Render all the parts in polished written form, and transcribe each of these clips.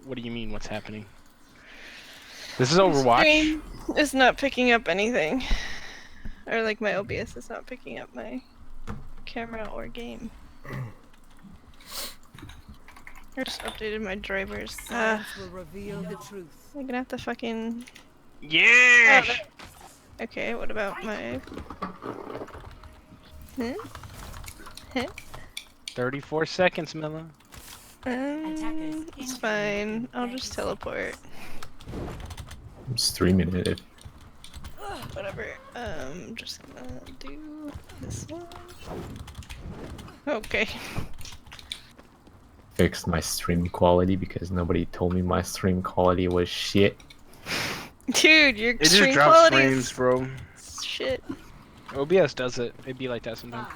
What do you mean? What's happening? This is Overwatch. Scrim is not picking up anything, or like my OBS is not picking up my camera or game. I just updated my drivers. Science will reveal the truth. I'm gonna have to fucking. Yeah. Okay, what about my? Huh? Huh? 34 seconds, Milla. It's fine. I'll just teleport. I'm streaming it. Whatever. I'm just gonna do this one. Okay. Fixed my stream quality because nobody told me my stream quality was shit. Dude, your It stream just drops quality frames, is bro. shit. OBS does it. It'd be like that sometimes.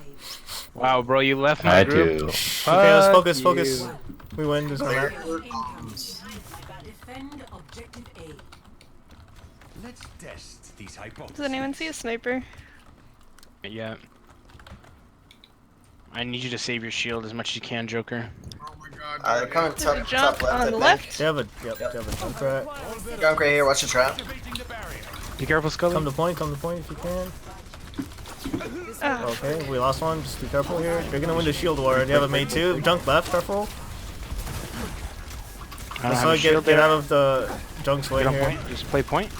Wow, bro, you left I my had group. to. Okay, let's focus, Fuck focus. you. We win this round. Defend objective A. Let's test these hypotheses. Does anyone see a sniper? Yeah. I need you to save your shield as much as you can, Joker. Oh my god. They're coming There's a top jump left. on the I left. They have a, yep, they have a jump rat. think. Junk right here. Watch the trap. Be careful, Scully. Come to point if you can. Ah, Okay, we lost one. Just be careful here. You're gonna win the shield war. You have a mate too. Junk left, careful. I don't have So a shield get there. out of the junk's way Get on here. point. Just play point.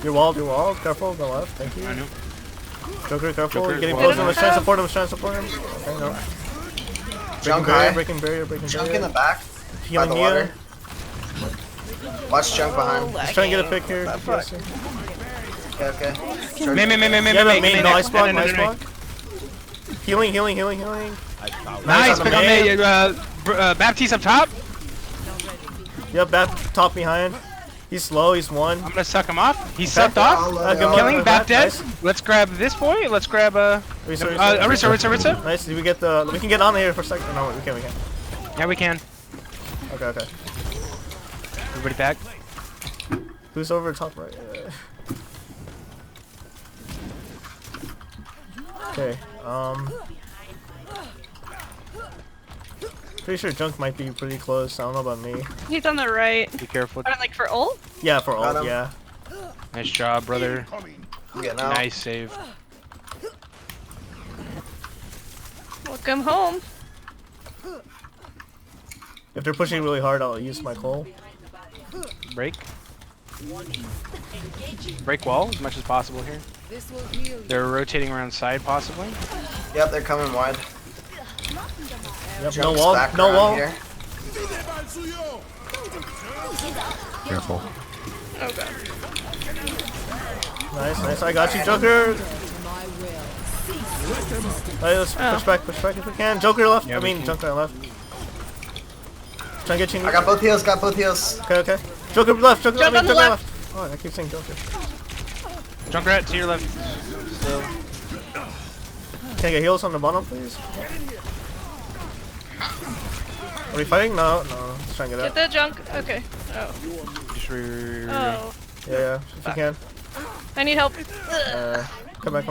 You're walled, careful, go left, thank you. I know. Joker, careful, Joker, you're getting walled. closer, let's try and support him, Okay, no. Junk high. Breaking barrier. Junk in the back. By Healing the here. water. Watch junk behind. Just trying to get a pick here. Oh, fuck. Okay. Me. You have a main, nice block, No. Healing. Nice, on pick the on main. me. Baptiste up top. Yep, back top behind. He's slow, he's one. I'm gonna suck him off. He's sucked off. Killing, back dead. Nice. Let's grab this boy. Let's grab Arisa. Nice, did we get the... We can get on here for a second. No, we can. Yeah, we can. Okay. Everybody back. Who's over top right? Okay, pretty sure junk might be pretty close. I don't know about me. he's on the right. Be careful. Like for ult? Yeah, for Got ult, him. yeah. Nice job, brother. I'm getting out. Nice save. Welcome home. If they're pushing really hard, I'll use my coal. Break. Break wall as much as possible here. This will heal you. They're rotating around side possibly. Yep, they're coming wide. Yep, no Junk's wall, back no around wall. Here. Careful. Oh god. Nice. I got you, Joker. Alright, let's push back if we can. Joker left. Yeah, I we mean, can. Joker left. Try and get you. I got both heals. Okay. Joker left. Jump on the Joker left. Oh, I keep saying Joker. Junkrat to your left. Still. Can I get heals on the bottom, please? Are we fighting? No. Let's try and get Get out. the junk. Okay. Oh. Just Oh. Yeah, if you can. I need help. Come back.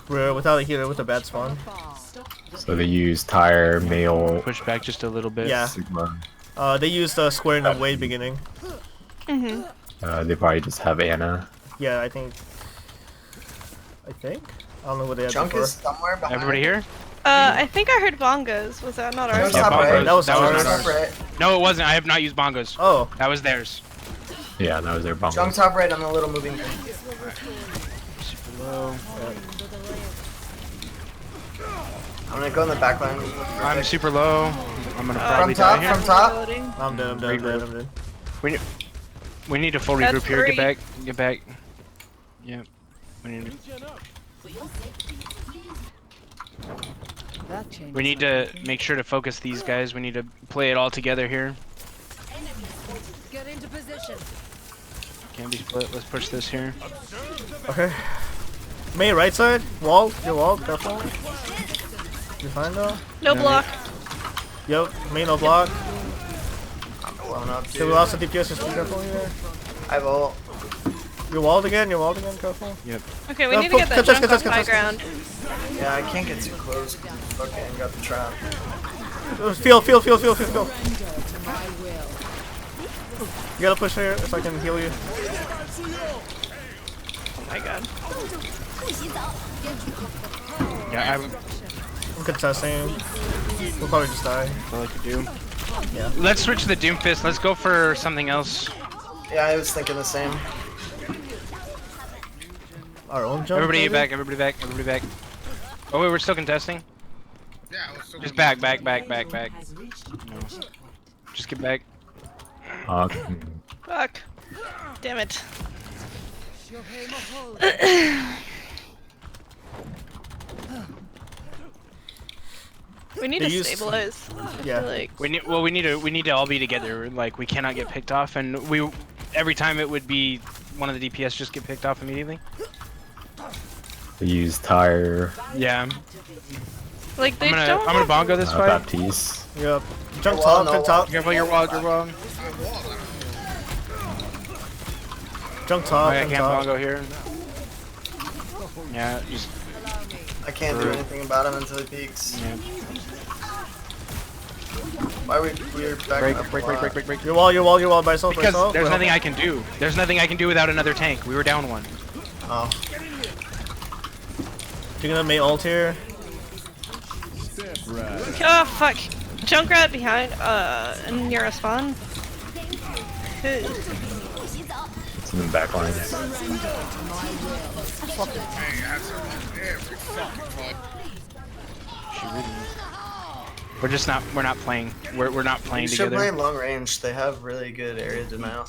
We're without a healer with a bad spawn. So they use tire, mail, push back just a little bit. Yeah. Sigma. They used square in the way beginning. They probably just have Anna. Yeah, I think. I don't know what they had Junk before. is somewhere behind. Everybody here? I think I heard bongos. Was that not ours? Junk's top bongos. right. That was That was ours. not Top ours. right. No, it wasn't. I have not used bongos. Oh, That was theirs. Yeah, that was their bump. Junk top right on the little moving thing. Super low. I'm gonna go in the back line. I'm super low. I'm gonna From probably die here. top. Loading. I'm dead. We need a full That's regroup here. three. Get back. Yep. We need to make sure to focus these guys. We need to play it all together here. Get into position. Can't be split. Let's push this here. Okay. May right side. Wall. You're walled. Careful. You fine though? No block. Yep. May no block. Blown up, Okay, dude. we lost the DPS. Just be careful here. I have ult. You're walled again, careful. Yep. Okay, we No, need to get that catch us, junk catch us, off high catch us. ground. Yeah, I can't get too close. Okay, I got the trap. Feel. Surrender to my will. You gotta push here if I can heal you. Oh my god. Yeah, I'm contesting. We'll probably just die. I like to do. Yeah. Let's switch to the Doomfist. Let's go for something else. Yeah, I was thinking the same. Our own jump. Everybody maybe? back. Everybody back. Everybody back. Oh wait, we're still contesting. Yeah, I was still Just back. No. Just get back. Fuck. Damn it. We need They to use- stabilize. Yeah. Like, We need to all be together. Like we cannot get picked off, and every time it would be one of the DPS just get picked off immediately. We use tire. Yeah. like they I'm don't. gonna bongo this fight. Baptiste. Yep. Jump Wall, top, no jump top. Careful, you're walled. You're walled. Jump top, I jump can't top. bongo here. Yeah, just I can't do anything about him until he peeks. yeah. Why we're backing up a lot. Break. You're wall by yourself, by Because yourself. there's Well, nothing I can do. There's nothing I can do without another tank. We were down one. Oh. You're gonna make ult here. Oh fuck. Junkrat behind. And you're a spawn. It's in the back line. We're not playing. We're not playing You should play together. long range. They have really good area denial.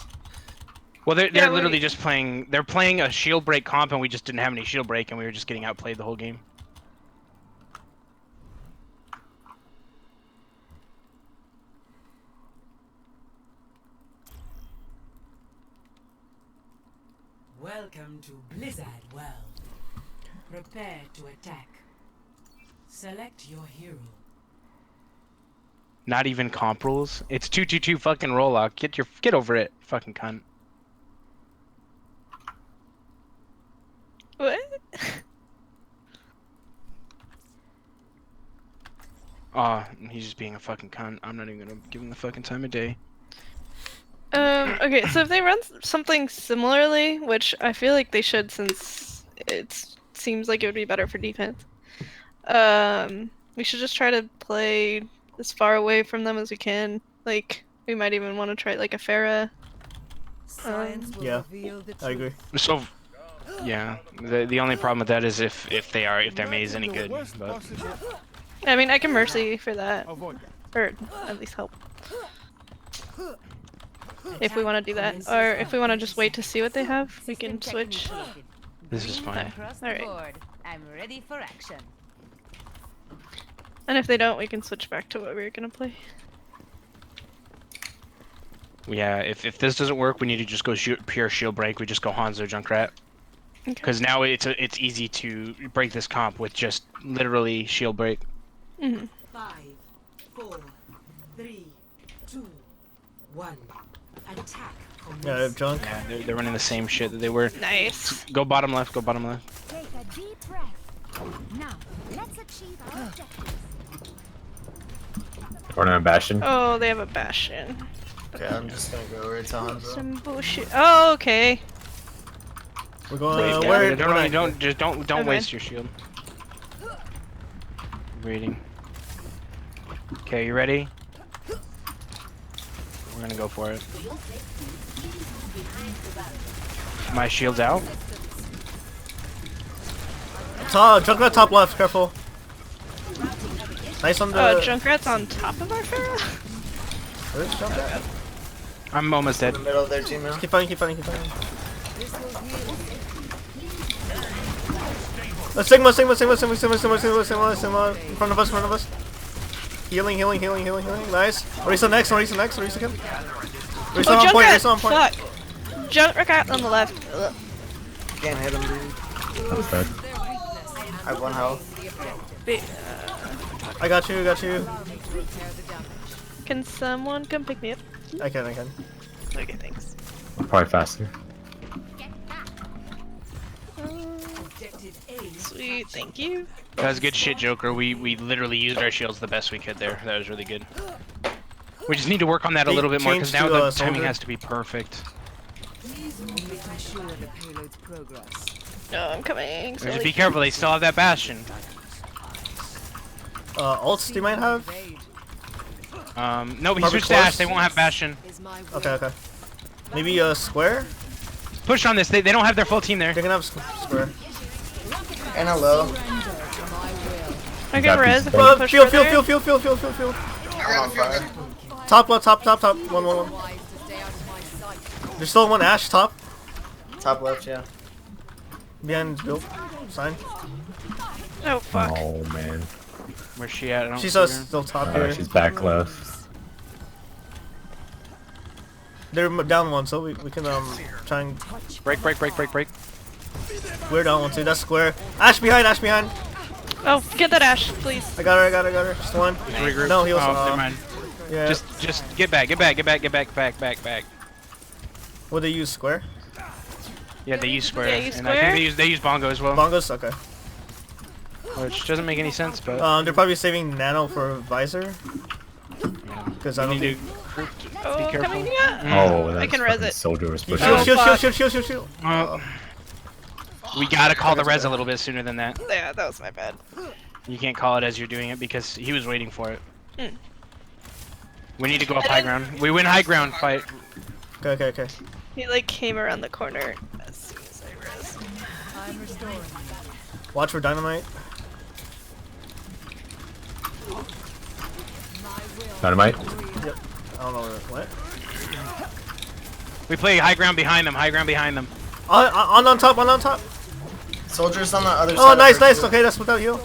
Well, they're Yeah, literally just playing. They're playing a shield break comp, and we just didn't have any shield break, and we were just getting outplayed the whole game. Welcome to Blizzard World. Prepare to attack. Select your hero. Not even comp rules. It's 2-2-2 fucking rollout. Get over it, fucking cunt. What? Aw, he's just being a fucking cunt. I'm not even gonna give him the fucking time of day. Okay, so if they run something similarly, which I feel like they should since it seems like it would be better for defense, we should just try to play as far away from them as we can. Like, we might even want to try like a Pharah. Science will Yeah, reveal the I agree. truth. So, yeah, the only problem with that is if their maze any good. But I mean, I can Mercy for that. Or at least help. If we want to do that. Or if we want to just wait to see what they have, we can switch. this is fine. Across the Alright. board. I'm ready for action. And if they don't, we can switch back to what we were gonna play. Yeah, if this doesn't work, we need to just go pure shield break. We just go Hanzo Junkrat. Okay. Because now it's easy to break this comp with just literally shield break. Mm-hmm. 5, 4, 3, 2, 1. Attack. Yeah, I have junk. Yeah, they're running the same shit that they were. Nice. Go bottom left. Go bottom left. Take a deep breath. Now, let's achieve our objectives. Running a Bastion. Oh, they have a Bastion. Okay, I'm just gonna go right to Hanzo. Some bullshit. Oh, okay. We're going. Please, Where? Don't Okay. waste your shield. Waiting. Okay, you ready? We're gonna go for it. My shield's out. Top, Junkrat top left. Careful. Nice on the. Oh, Junkrat's on top of our Pharah? Where's Junkrat? I'm almost In dead. the middle of their team now. Keep fighting. Sigma, in front of us. Healing. Nice. Orisa next. Orisa again. Orisa Oh, on point. Junkrat! Orisa on point. Fuck! Junkrat on the left. Ugh. Can't hit him, dude. That's bad. I have 1 health. I got you. Can someone come pick me up? I can. Okay, thanks. I'm probably faster. Sweet, thank you. That was good shit, Joker. We literally used our shields the best we could there. That was really good. We just need to work on that a They little bit more because changed now to, the timing soldier. has to be perfect. No, I'm coming. Just be careful. They still have that bastion. Ults they might have? No, but he Probably switched to Ash. close. They won't have bastion. Okay, okay. Maybe a square? Push on this. They don't have their full team there. They can have square. And a low. I can res if we push Field. I'm on fire. Top left, top. 1. There's still one Ash top. Top left, yeah. Behind build. Sign. Oh fuck. Oh man. Where's she at? I don't She's see her. still top here. She's back left. They're down one, so we can try and. Break. We're down one too. That's square. Ash behind. Oh, get that Ash, please. I got her. Just one. Regroup. No, he was. Oh, never mind. Yeah. Just get back. Back. Would they use square? Yeah, they use square. Yeah, use and I square? think they use bongo as well. Bongos. Okay. Which doesn't make any sense, but They're probably saving Nano for Visor. Because I don't need think. to group to be Oh, careful. coming yeah. Oh, I that's can res fucking it. soldier was pushing. Oh, fuck. Shield. We gotta call the res a little bit sooner than that. Yeah, that was my bad. You can't call it as you're doing it because he was waiting for it. Hmm. We need to go up high ground. We win high ground fight. Okay. He like came around the corner as soon as I res. Watch for dynamite. Dynamite. Yep. I don't know what. We play high ground behind them. On top. Soldiers on the other side. Oh, of nice. her. Okay, that's without heal.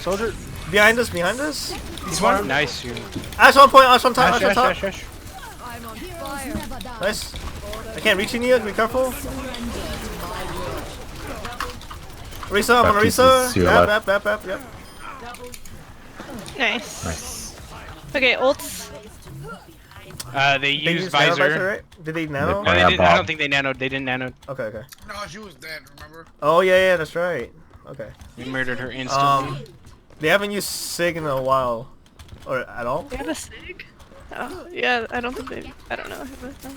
Soldier. Behind us. He's one. Nice. You. Ash on point. Ash on top. Ash. Nice. I can't reach you yet. Be careful. Risa, I'm on Baptiste Risa. is to your left. Yep. Nice. Nice. Okay, ults. They They use used nano visor. right? Did they nano? No, they Yeah, didn't, I don't Bob. think they nanoed. They didn't nano. Okay. No, she was dead, remember? Oh yeah, that's right. Okay. We murdered her instantly. They haven't used Sig in a while, or at all. They have a sig? Oh, yeah, I don't think they. I don't know.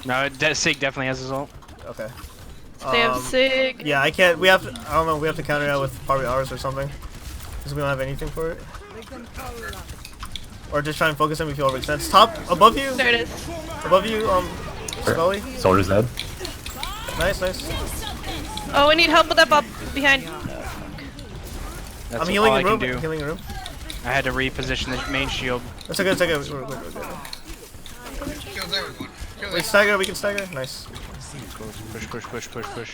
No, Sig definitely has his ult. Okay. They have sig. Yeah, I can't. We have to. I don't know. We have to counter that with probably ours or something, because we don't have anything for it. Or just try and focus him if you overextend. Top above you. There it is. Above you. Scully. Soldier's dead. Nice. Oh, we need help with that Bob behind. That's I'm healing all in I room. can do. Healing in room. I had to reposition the main shield. That's okay. We're good. Kills everyone. Kills Wait, stagger. We can stagger. Nice. Push. What is this?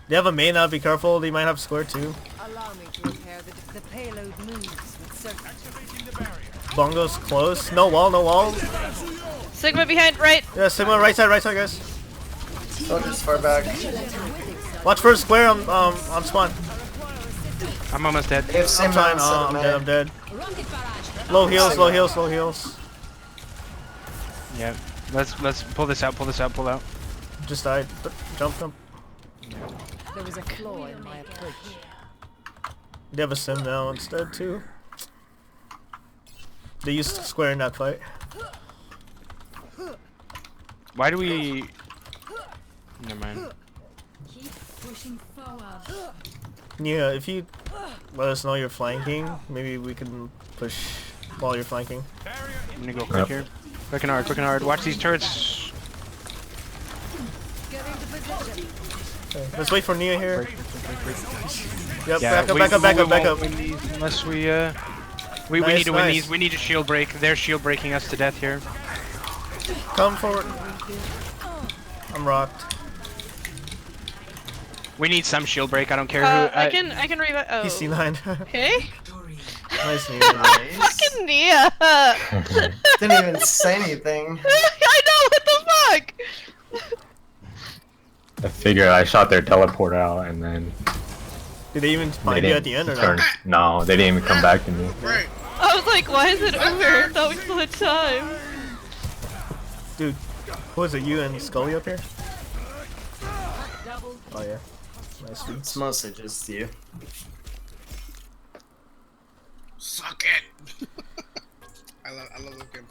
They have a main now. Be careful. They might have square too. Allow me to repair the payload moves with certainty. Bongo's close. No wall. Sigma behind, right. Yeah, Sigma right side, guys. Soldiers far back. Watch for a square on spawn. I'm almost dead. They have I'm same trying. amount of I'm dead. Low heals. Yeah. Let's pull this out. Pull out. Just died. Jump. There was a flaw in my approach. They have a sim now instead too. They used square in that fight. Why do we? Never mind. Keep pushing forward. Yeah, if you let us know you're flanking, maybe we can push while you're flanking. I'm gonna go quick here. Quick and hard. Watch these turrets. Get into position. Okay, let's wait for Nia here. Yep, Yeah, back up. won't win these unless we Nice, need to win nice. these. We need a shield break. They're shield breaking us to death here. Come forward. I'm rocked. We need some shield break. I don't care I who. can revive. Oh. He's C9. Okay. Nice Nia. Fucking Nia. Didn't even say anything. I know. What the fuck? I figured I shot their teleporter out and then Did they even they find you at the end or turn. not? No, they didn't even come back to me. Right. I was like, why is it over? I thought we still had time. Dude, who is it? You and Scully up here? Oh yeah. Nice dude. It's mostly just you. Suck it. I love the game.